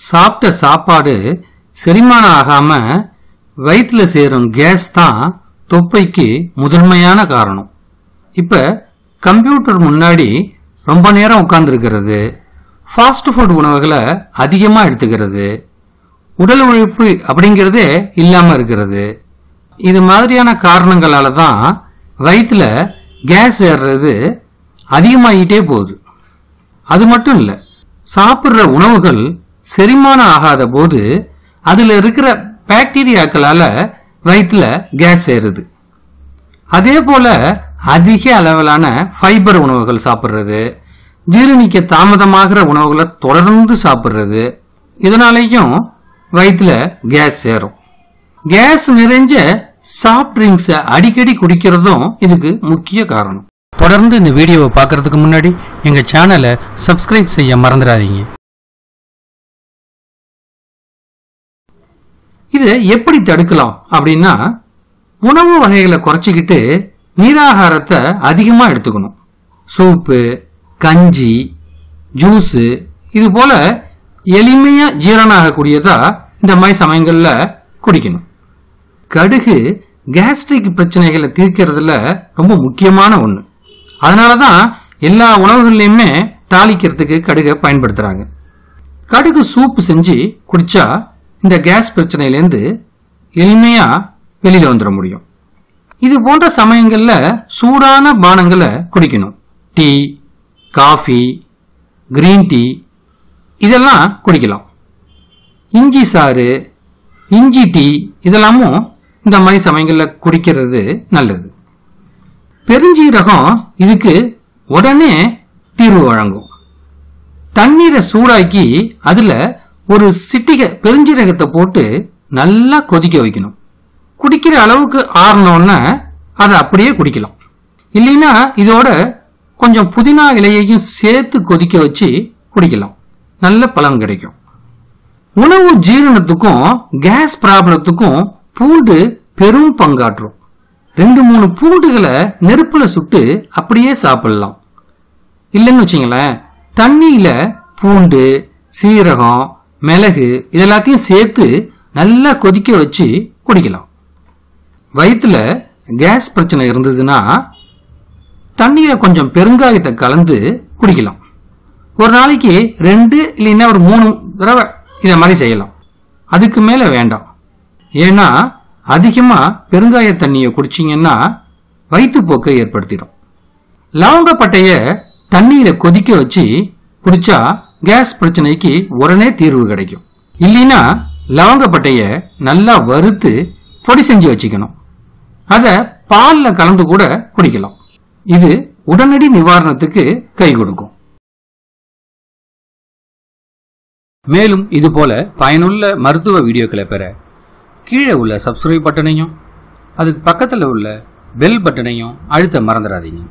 சாப்பிட்ட சாப்பாடு செரிமானம் ஆகாம வயிற்றுல சேரும் கேஸ் தான் தொப்பைக்கு முதன்மையான காரணம். இப்ப கம்ப்யூட்டர் முன்னாடி ரொம்ப நேரம் உட்கார்ந்துருக்கிறது, ஃபாஸ்ட் ஃபுட் உணவுகளை அதிகமா எடுத்துக்கிறது, உடல் உழைப்பு அப்படிங்கிறதே இல்லாம இருக்கிறது, இது மாதிரியான காரணங்களால தான் வயிற்றுல கேஸ் ஏறுறது அதிகமாகிட்டே போகுது. அது மட்டும் இல்ல, சாப்பிட்ற உணவுகள் செரிமானம் ஆகாத போது அதுல இருக்கிற பாக்டீரியாக்களால வயிற்றுல கேஸ் ஏறுது. அதே போல அதிக அளவிலான ஃபைபர் உணவுகள் சாப்பிட்றது, ஜீரணிக்க தாமதமாகிற உணவுகளை தொடர்ந்து சாப்பிட்றது, இதனாலேயும் வயிற்றுல கேஸ் ஏறும். கேஸ் நிறைஞ்ச சாஃப்ட் ட்ரிங்க்ஸை அடிக்கடி குடிக்கிறதும் இதுக்கு முக்கிய காரணம். தொடர்ந்து இந்த வீடியோவை பார்க்கறதுக்கு முன்னாடி எங்க சேனலை சப்ஸ்கிரைப் செய்ய மறந்துடாதீங்க. இதை எப்படி தடுக்கலாம் அப்படின்னா, உணவு வகைகளை குறைச்சிக்கிட்டு நீராகாரத்தை அதிகமா எடுத்துக்கணும். சூப்பு, கஞ்சி, ஜூஸு இது போல எளிமையா ஜீரணம் ஆகக்கூடியதா இந்த மாதிரி சமயங்கள்ல குடிக்கணும். கடுகு கேஸ்ட்ரிக் பிரச்சனைகளை தீர்க்கிறதுல ரொம்ப முக்கியமான ஒண்ணு. அதனாலதான் எல்லா உணவுகள்லையுமே தாளிக்கிறதுக்கு கடுகை பயன்படுத்துறாங்க. கடுகு சூப்பு செஞ்சு குடிச்சா இந்த கேஸ் பிரச்சனையிலேருந்து எளிமையா வெளியில வந்துட முடியும். இது போன்ற சமயங்கள்ல சூடான பானங்களை குடிக்கணும். டீ, காஃபி, கிரீன் டீ இதெல்லாம் குடிக்கலாம். இஞ்சி சாறு, இஞ்சி டீ இதெல்லாமும் இந்த மாதிரி சமயங்கள்ல குடிக்கிறது நல்லது. பெருஞ்சீரகம் இதுக்கு உடனே தீர்வு வழங்கும். தண்ணீரை சூடாக்கி அதுல ஒரு சிட்டிகை பெருஞ்சீரகத்தை போட்டு நல்லா கொதிக்க வைக்கணும். குடிக்கிற அளவுக்கு ஆறணும்னா அதை அப்படியே குடிக்கலாம். இல்லைன்னா இதோட கொஞ்சம் புதினா இலையையும் சேர்த்து கொதிக்க வச்சு குடிக்கலாம். நல்ல பலன் கிடைக்கும். உணவு ஜீரணத்துக்கும் கேஸ் ப்ராப்ளத்துக்கும் பூண்டு பெரும் பங்காற்றும். 2-3 பூண்டுகளை நெருப்புல சுட்டு அப்படியே சாப்பிடலாம். இல்லைன்னு வச்சுங்களேன், தண்ணியில பூண்டு, சீரகம், மிளகு இதெல்லாத்தையும் சேர்த்து நல்லா கொதிக்க வச்சு குடிக்கலாம். வயிற்றுல கேஸ் பிரச்சனை இருந்ததுன்னா தண்ணீரை கொஞ்சம் பெருங்காயத்தை கலந்து குடிக்கலாம். ஒரு நாளைக்கு 2 இல்லைன்னா ஒரு 3 தடவை இதை மாதிரி செய்யலாம். அதுக்கு மேல வேண்டாம். ஏன்னா அதிகமா பெருங்காய தண்ணியை குடிச்சிங்கன்னா வயிற்றுப்போக்கை ஏற்படுத்திடும். லவங்கப்பட்டைய தண்ணீரை கொதிக்க வச்சு குடிச்சா கேஸ் பிரச்சனைக்கு உடனே தீர்வு கிடைக்கும். இல்லைன்னா லவங்கப்பட்டைய நல்லா வறுத்து பொடி செஞ்சு வச்சுக்கணும். அதை பால்ல கலந்து கூட குடிக்கலாம். இது உடனடி நிவாரணத்துக்கு கை கொடுக்கும். மேலும் இது போல பயனுள்ள மருத்துவ வீடியோக்களை பெற கீழே உள்ள சப்ஸ்கிரைப் பட்டனையும் அதுக்கு பக்கத்தில் உள்ள பெல் பட்டனையும் அழுத்த மறந்துடாதீங்க.